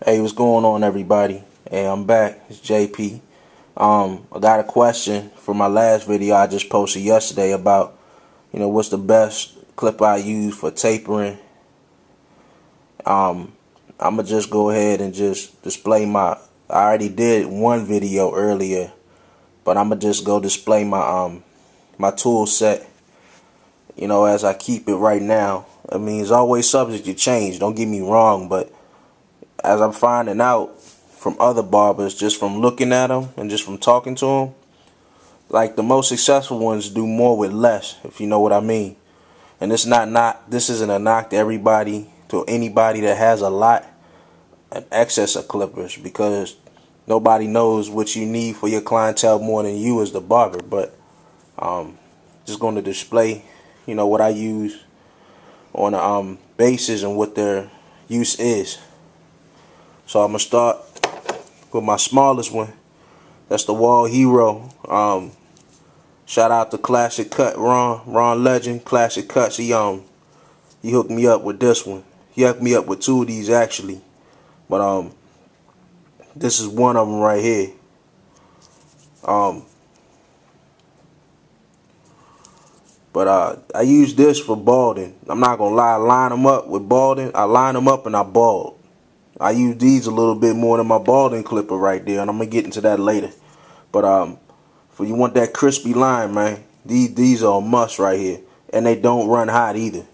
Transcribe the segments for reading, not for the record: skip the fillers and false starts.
Hey, what's going on, everybody? Hey, I'm back. It's JP. I got a question for my last video I just posted yesterday about, what's the best clip I use for tapering. I'm gonna just go ahead and just display my. I already did one video earlier, but I'm gonna just go display my my tool set. As I keep it right now. I mean, it's always subject to change. Don't get me wrong, but as I'm finding out from other barbers, just from looking at them and just from talking to them, like the most successful ones do more with less, if you know what I mean. And it's this isn't a knock to everybody, to anybody that has a lot, an excess of clippers, because nobody knows what you need for your clientele more than you as the barber. But just going to display, what I use on a basis and what their use is. So I'm gonna start with my smallest one. That's the Wall Hero. Shout out to Classic Cut Ron Legend. Classic Cuts. He hooked me up with this one. He hooked me up with two of these actually, but this is one of them right here. But I use this for balding. I'm not gonna lie. I line them up with balding. I line them up and I bald. I use these a little bit more than my balding clipper right there, and I'm gonna get into that later. But for you want that crispy line, man, these are a must right here, and they don't run hot either.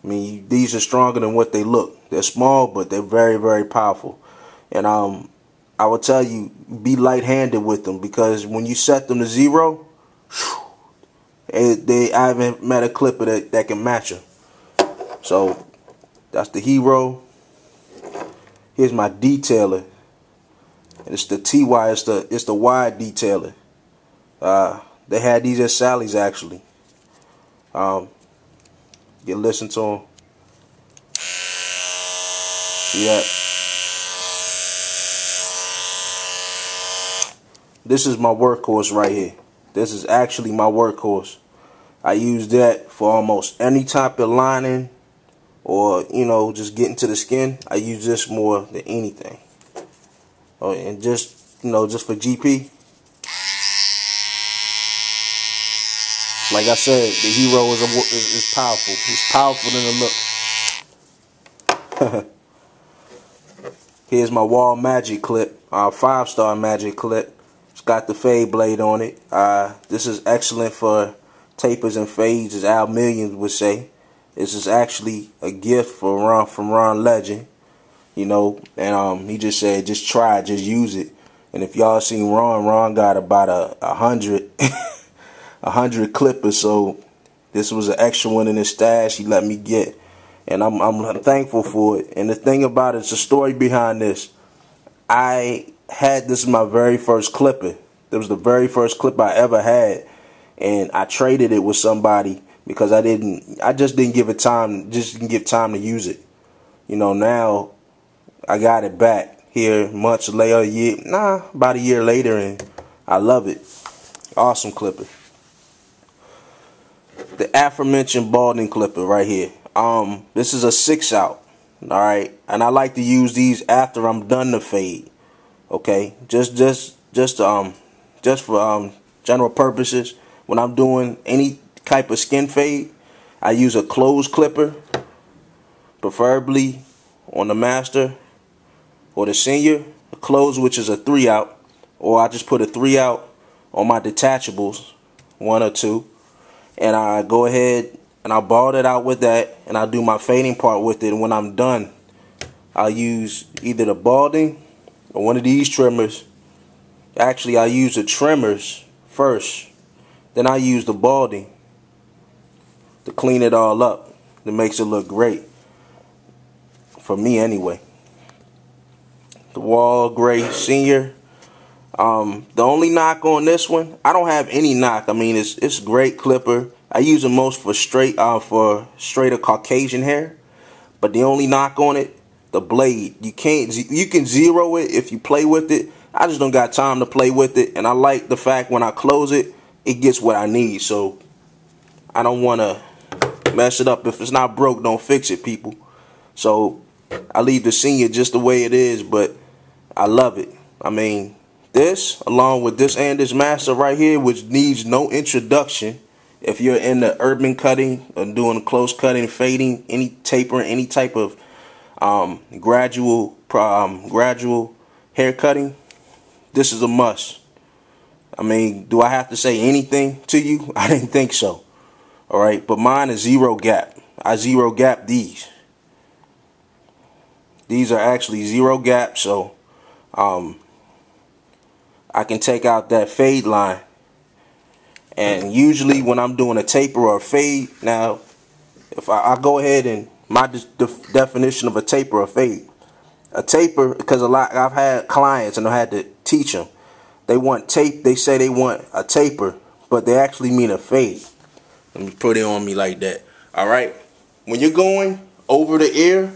I mean, these are stronger than what they look. They're small, but they're very, very powerful. And I will tell you, be light-handed with them, because when you set them to 0, I haven't met a clipper that can match them. So that's the Hero. Here's my detailer. And it's the TY. It's the wide detailer. They had these at Sally's actually. You listen to them. See that? This is my workhorse right here. This is actually my workhorse. I use that for almost any type of lining, or just getting to the skin. I use this more than anything. Oh, and just just for GP. Like I said, the Hero is powerful. It's powerful than it looks. Here's my Wall Magic clip, 5-star Magic clip. It's got the fade blade on it. This is excellent for tapers and fades, as Al Millions would say. This is actually a gift from Ron Legend, and he just said, just try it, just use it. And if y'all seen Ron got about 100 clippers, so this was an extra one in his stash he let me get, and I'm thankful for it. And the thing about it's a story behind this. This is my very first clipper. It was the very first clip I ever had, and I traded it with somebody because I just didn't give time to use it. Now I got it back here much later, about a year later, and I love it. Awesome clipper. The aforementioned balding clipper right here. This is a 6-out. Alright, and I like to use these after I'm done the fade. Okay, just for general purposes. When I'm doing any type of skin fade, I use a closed clipper, preferably on the master or the senior. A closed, which is a 3-out, or I just put a 3-out on my detachables, 1 or 2, and I go ahead and I bald it out with that, and I do my fading part with it. And when I'm done, I'll use either the balding or one of these trimmers. Actually, I use the trimmers first, then I use the balding to clean it all up. It makes it look great, for me anyway. The Wall Gray Senior. The only knock on this one, I don't have any knock. I mean, it's great clipper. I use it most for straighter Caucasian hair. But the only knock on it, the blade. You can zero it if you play with it. I just don't got time to play with it, and I like the fact when I close it, it gets what I need. So I don't want to mess it up. If it's not broke, don't fix it, people. So I leave the senior just the way it is, but I love it. I mean, this, along with this and this master right here, which needs no introduction. If you're in the urban cutting or doing close cutting, fading, any tapering, any type of gradual hair cutting, this is a must. I mean, do I have to say anything to you? I didn't think so. All right, but mine is zero gap. I zero gap these. These are actually zero gap, so I can take out that fade line. And usually when I'm doing a taper or a fade, now if I go ahead and my definition of a taper or fade. A taper, because I've had clients and I had to teach them. They want tape. They say they want a taper, but they actually mean a fade. Let me put it on me like that. All right. When you're going over the ear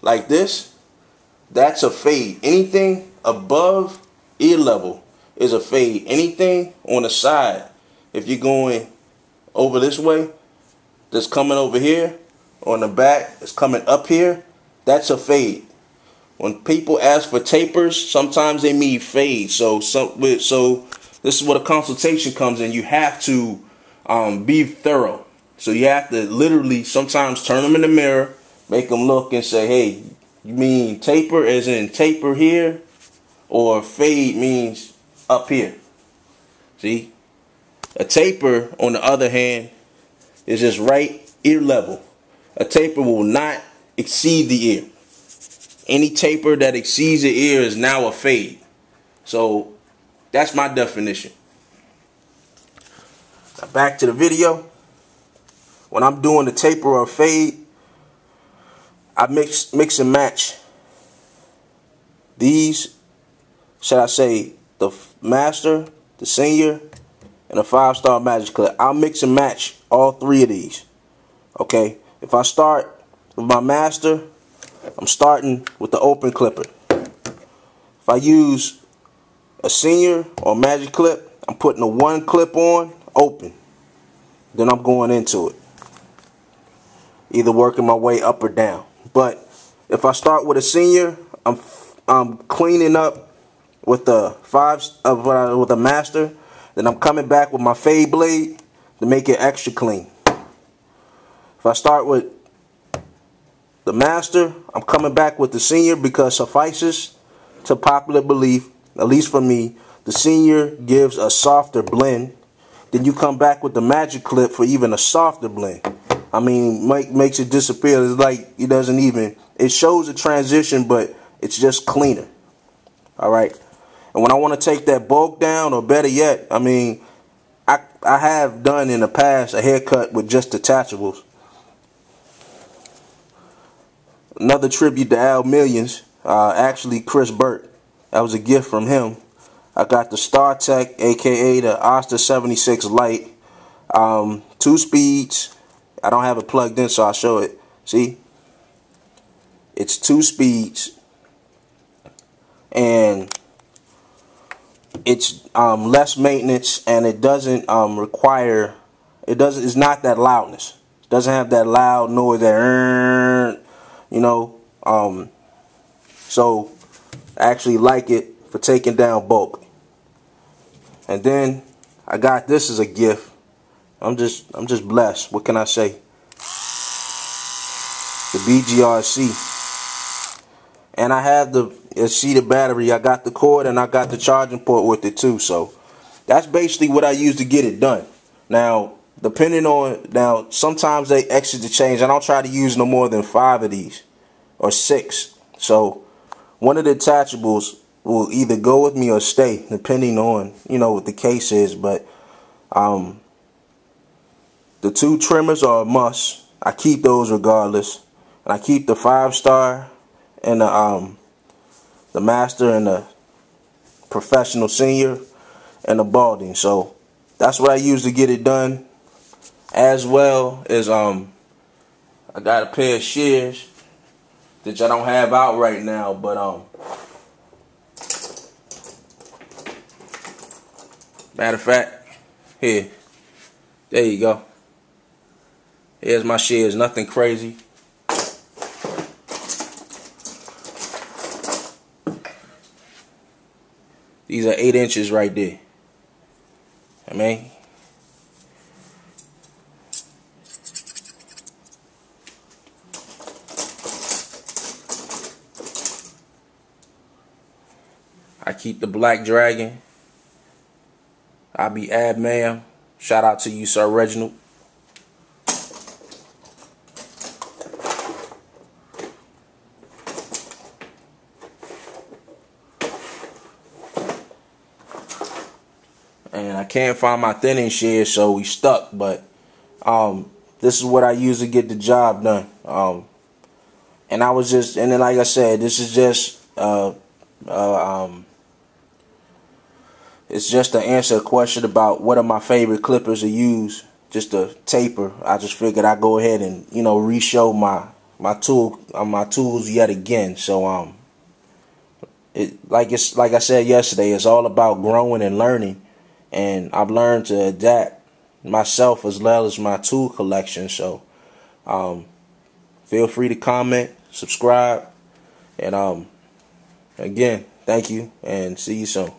like this, that's a fade. Anything above ear level is a fade. Anything on the side, if you're going over this way, that's coming over here, on the back, it's coming up here, that's a fade. When people ask for tapers, sometimes they mean fade. So this is where the consultation comes in. You have to be thorough. So you have to literally sometimes turn them in the mirror, make them look and say, hey, you mean taper as in taper here, or fade means up here? See? A taper, on the other hand, is just right ear level. A taper will not exceed the ear. Any taper that exceeds the ear is now a fade. So that's my definition. Now back to the video. When I'm doing the taper or fade, I mix and match these, should I say, the master, the senior, and a 5-star magic clip. I'll mix and match all three of these. Okay, if I start with my master, I'm starting with the open clipper. If I use a senior or magic clip, I'm putting the one clip on open. Then I'm going into it, either working my way up or down. But if I start with a senior, I'm cleaning up with the with a master. Then I'm coming back with my fade blade to make it extra clean. If I start with the master, I'm coming back with the senior because suffices to popular belief, at least for me, the senior gives a softer blend. Then you come back with the magic clip for even a softer blend. I mean, makes it disappear. It's like it doesn't even, it shows a transition, but it's just cleaner. All right. And when I want to take that bulk down, or better yet, I mean, I have done in the past a haircut with just detachables. Another tribute to Al Millions, actually Chris Burt. That was a gift from him. I got the StarTech, aka the Oster 76 Lite, 2 speeds. I don't have it plugged in, so I'll show it. See, it's 2 speeds, and it's less maintenance, and it doesn't require. It's not that loudness. It doesn't have that loud noise that. You know, so I actually like it for taking down bulk. And then I got this as a gift. I'm just blessed. What can I say? The BGRC. And I have the battery. I got the cord and I got the charging port with it too. So that's basically what I use to get it done. Now, sometimes they exit the change. I don't try to use no more than 5 of these or 6. So one of the detachables will either go with me or stay, depending on, what the case is. But the 2 trimmers are a must. I keep those regardless. And I keep the 5-star and the master and the professional senior and the balding. So that's what I use to get it done. As well as I got a pair of shears that I don't have out right now, but matter of fact, here, there you go. Here's my shears, nothing crazy. These are 8 inches right there. I mean, I keep the Black Dragon. I be Ab Ma'am. Shout out to you, Sir Reginald. And I can't find my thinning shears, so we stuck. But this is what I use to get the job done. And I was just, and then like I said, this is just it's just to answer a question about what are my favorite clippers to use, just a taper. I just figured I'd go ahead and, you know, re-show my tools yet again. So like I said yesterday, it's all about growing and learning, and I've learned to adapt myself as well as my tool collection. So feel free to comment, subscribe, and again, thank you, and see you soon.